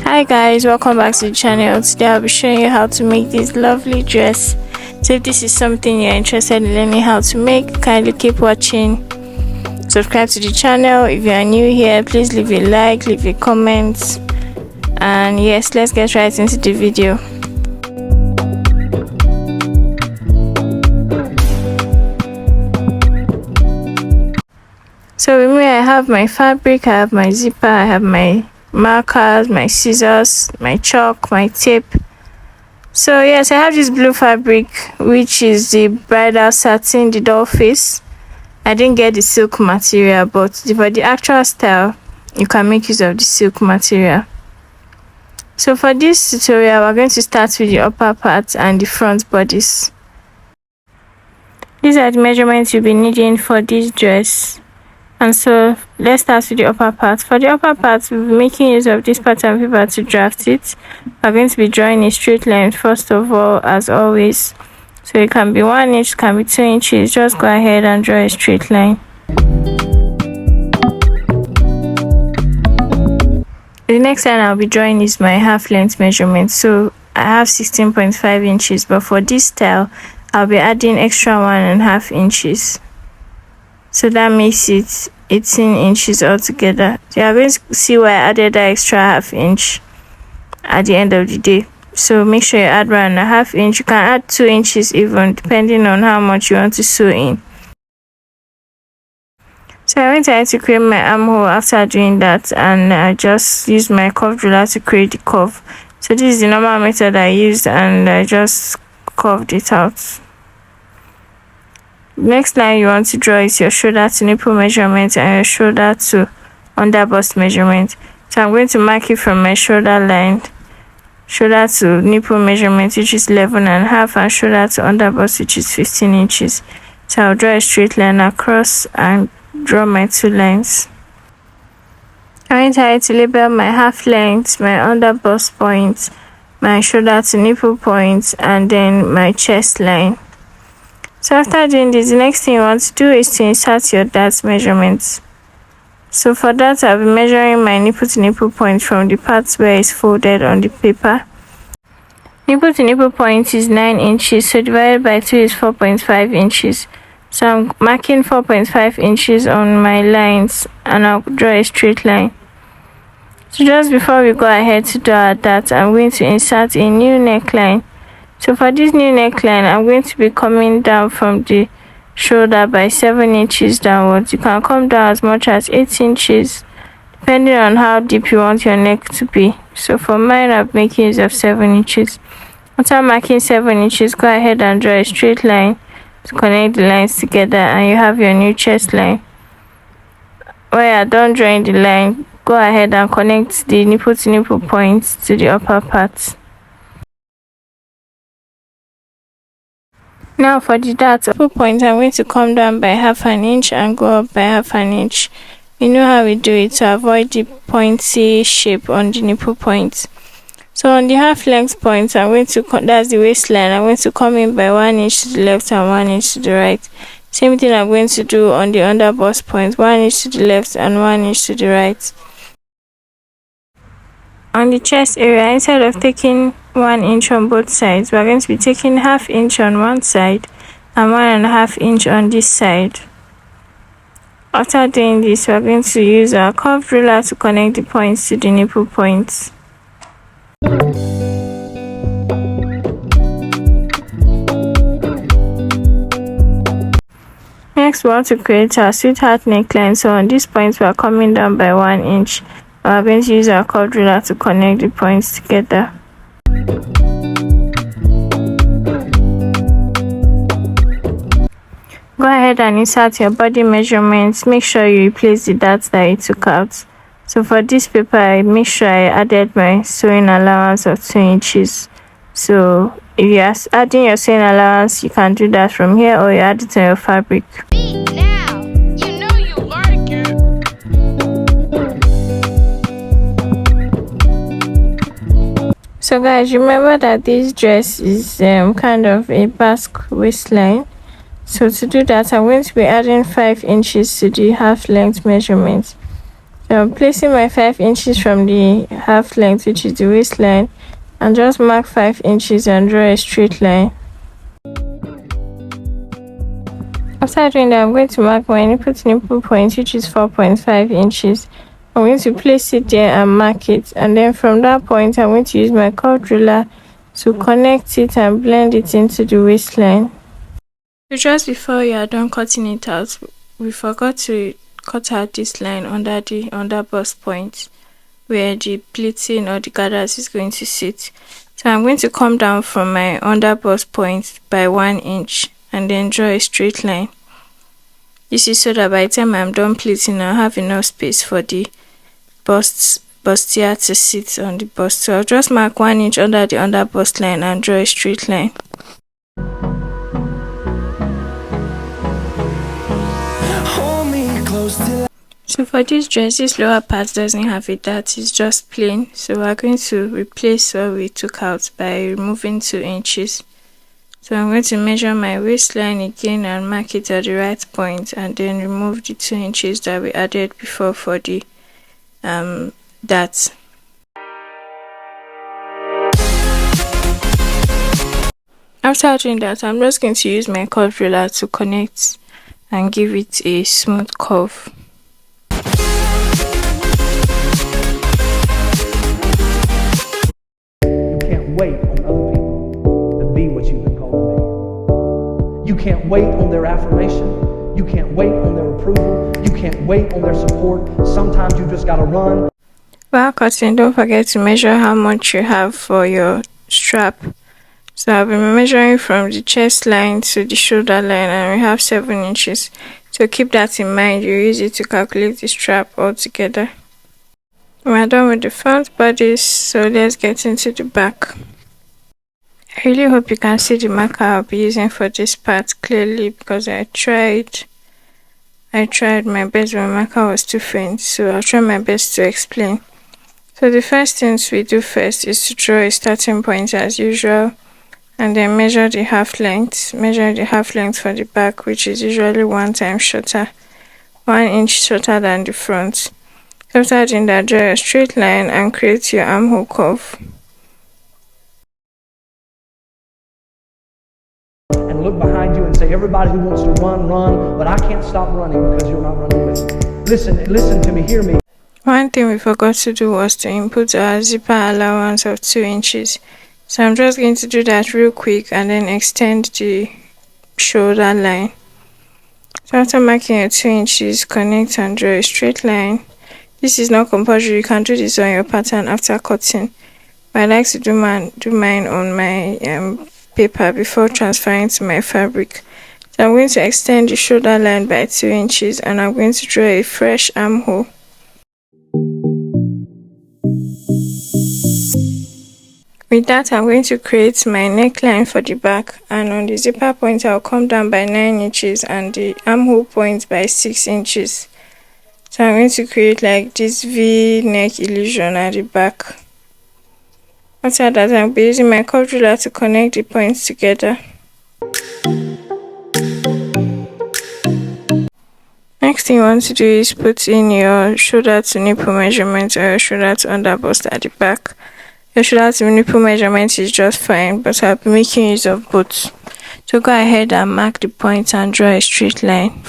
Hi guys, welcome back to the channel. Today I'll be showing you how to make this lovely dress. So if this is something you're interested in learning how to make, kindly keep watching. Subscribe to the channel. If you are new here, please leave a like, leave a comment, and yes, let's get right into the video. So with me, I have my fabric, I have my zipper, I have my markers, my scissors, my chalk, my tape. So yes, I have this blue fabric, which is the bridal satin, the doll face. I didn't get the silk material, but for the actual style, you can make use of the silk material. So for this tutorial, we're going to start with the upper part and the front bodice. These are the measurements you'll be needing for this dress. And so let's start with the upper part. For the upper part, we'll be making use of this pattern paper to draft it. We're going to be drawing a straight line first of all, as always. So it can be 1 inch, it can be 2 inches. Just go ahead and draw a straight line. The next line I'll be drawing is my half length measurement. So I have 16.5 inches, but for this style, I'll be adding extra 1.5 inches. So that makes it 18 inches altogether. So you're going to see why I added that extra ½ inch at the end of the day. So make sure you add 1.5 inch. You can add 2 inches even, depending on how much you want to sew in. So I went ahead to create my armhole after doing that, and I just used my curved ruler to create the curve. So this is the normal method I used, and I just curved it out. Next line you want to draw is your shoulder to nipple measurement and your shoulder to under bust measurement. So I'm going to mark it from my shoulder line, shoulder to nipple measurement, which is 11.5, and shoulder to under bust, which is 15 inches. So I'll draw a straight line across and draw my 2 lines. I'm going to label my half length, my under bust point, my shoulder to nipple point, and then my chest line. So after doing this, the next thing you want to do is to insert your dart measurements. So for that, I'll be measuring my nipple to nipple point from the parts where it's folded on the paper. Nipple to nipple point is 9 inches, so divided by 2 is 4.5 inches. So I'm marking 4.5 inches on my lines, and I'll draw a straight line. So just before we go ahead to do our dart, I'm going to insert a new neckline. So for this new neckline, I'm going to be coming down from the shoulder by 7 inches downwards. You can come down as much as 8 inches, depending on how deep you want your neck to be. So for mine, I'm making use of 7 inches. After marking 7 inches, go ahead and draw a straight line to connect the lines together, and you have your new chest line. When you're done drawing the line, go ahead and connect the nipple to nipple points to the upper part. Now for the dart point, I'm going to come down by ½ inch and go up by ½ inch. You know how we do it to avoid the pointy shape on the nipple point. So on the half length point, I'm going to, that's the waistline, I'm going to come in by 1 inch to the left and 1 inch to the right. Same thing I'm going to do on the under bust point, 1 inch to the left and 1 inch to the right. On the chest area, instead of taking 1 inch on both sides, we're going to be taking ½ inch on one side and 1.5 inch on this side. After doing this, we're going to use our curved ruler to connect the points to the nipple points. Next, we want to create our sweetheart neckline. So on this point, we are coming down by 1 inch. We're going to use our curved ruler to connect the points together. Go ahead and insert your body measurements. Make sure you replace the darts that you took out. So for this paper, I make sure I added my sewing allowance of 2 inches. So if you are adding your sewing allowance, you can do that from here, or you add it on your fabric. So guys, remember that this dress is kind of a Basque waistline. So to do that, I'm going to be adding 5 inches to the half length measurement. So I'm placing my 5 inches from the half length, which is the waistline, and just mark 5 inches and draw a straight line. After doing that, I'm going to mark my nipple point, which is 4.5 inches. I'm going to place it there and mark it, and then from that point I'm going to use my curved ruler to connect it and blend it into the waistline. So just before you are done cutting it out, we forgot to cut out this line under the under bust point where the pleating or the gathers is going to sit. So I'm going to come down from my under bust point by 1 inch and then draw a straight line. This is so that by the time I'm done pleating, I'll have enough space for the bustier to sit on the bust. So I'll just mark 1 inch under the under bust line and draw a straight line. So for this dress, this lower part doesn't have a dart, it's just plain. So we're going to replace what we took out by removing 2 inches. So I'm going to measure my waistline again and mark it at the right point, and then remove the 2 inches that we added before for the dart. After doing that, I'm just going to use my curved ruler to connect and give it a smooth curve. Wait on other people to be what you've been called to be. You can't wait on their affirmation. You can't wait on their approval. You can't wait on their support. Sometimes you just gotta run. While cutting, don't forget to measure how much you have for your strap. So I've been measuring from the chest line to the shoulder line, and we have 7 inches. So keep that in mind. You use it to calculate the strap altogether. We're done with the front bodies, so let's get into the back. I really hope you can see the marker I'll be using for this part clearly, because I tried my best, but my marker was too faint, so I'll try my best to explain. So the first things we do first is to draw a starting point as usual, and then measure the half length. Measure the half length for the back, which is usually 1 time shorter, 1 inch shorter than the front. After doing that, draw a straight line and create your armhole curve. And look behind you and say, everybody who wants to run, run, but I can't stop running because you're not running with me. Listen to me, hear me. One thing we forgot to do was to input our zipper allowance of 2 inches. So I'm just going to do that real quick and then extend the shoulder line. So after marking your 2 inches, connect and draw a straight line. This is not compulsory, you can do this on your pattern after cutting, but I like to do mine on my paper before transferring to my fabric. So I'm going to extend the shoulder line by 2 inches, and I'm going to draw a fresh armhole. With that, I'm going to create my neckline for the back, and on the zipper point I'll come down by 9 inches and the armhole point by 6 inches. So I'm going to create like this V-neck illusion at the back. After that, I'll be using my curved ruler to connect the points together. Next thing you want to do is put in your shoulder to nipple measurement or your shoulder to under bust at the back. Your shoulder to nipple measurement is just fine, but I'll be making use of both. So go ahead and mark the points and draw a straight line.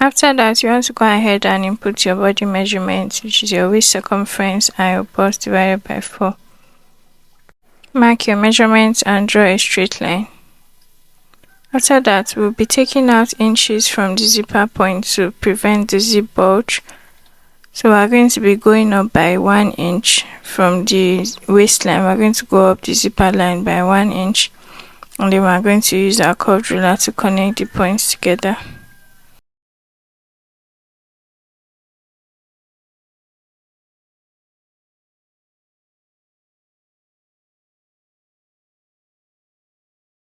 After that, you want to go ahead and input your body measurement, which is your waist circumference and your bust divided by 4. Mark your measurements and draw a straight line. After that, we'll be taking out inches from the zipper point to prevent the zip bulge. So we're going to be going up by 1 inch from the waistline. We're going to go up the zipper line by 1 inch, and then we're going to use our curved ruler to connect the points together.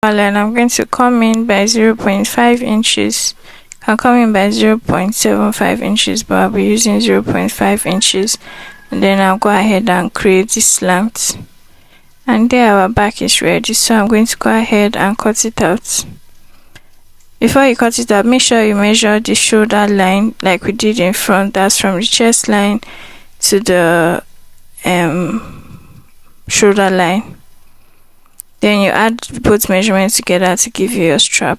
And I'm going to come in by 0.5 inches. Can come in by 0.75 inches, but I'll be using 0.5 inches, and then I'll go ahead and create this slant. And there our back is ready, so I'm going to go ahead and cut it out. Before you cut it out, make sure you measure the shoulder line like we did in front. That's from the chest line to the shoulder line. Then you add both measurements together to give you your strap.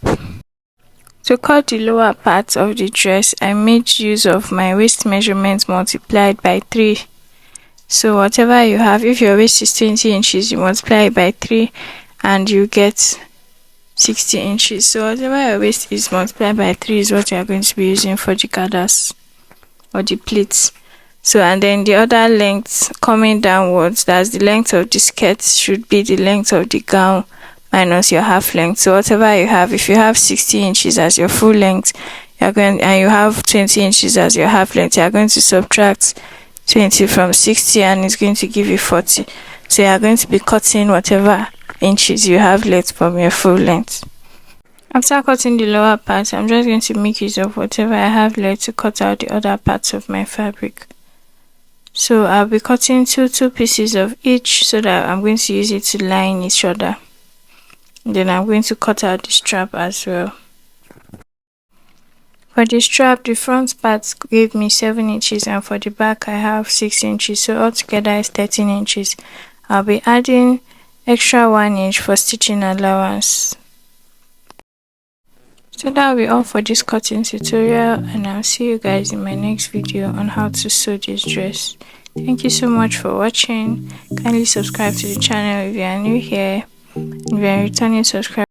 To cut the lower part of the dress, I made use of my waist measurement multiplied by 3. So whatever you have, if your waist is 20 inches, you multiply it by 3 and you get 60 inches. So whatever your waist is multiplied by 3 is what you are going to be using for the gathers or the pleats. So, and then the other length coming downwards, that's the length of the skirt, should be the length of the gown minus your half length. So whatever you have, if you have 60 inches as your full length, and you have 20 inches as your half length, you are going to subtract 20 from 60 and it's going to give you 40. So you are going to be cutting whatever inches you have left from your full length. After cutting the lower part, I'm just going to make use of whatever I have left to cut out the other parts of my fabric. So I'll be cutting two pieces of each, so that I'm going to use it to line each other. And then I'm going to cut out the strap as well. For the strap, the front part gave me 7 inches and for the back I have 6 inches, so altogether is 13 inches. I'll be adding extra 1 inch for stitching allowance. So that will be all for this cutting tutorial, and I'll see you guys in my next video on how to sew this dress. Thank you so much for watching. Kindly subscribe to the channel if you are new here. If you are a returning subscriber,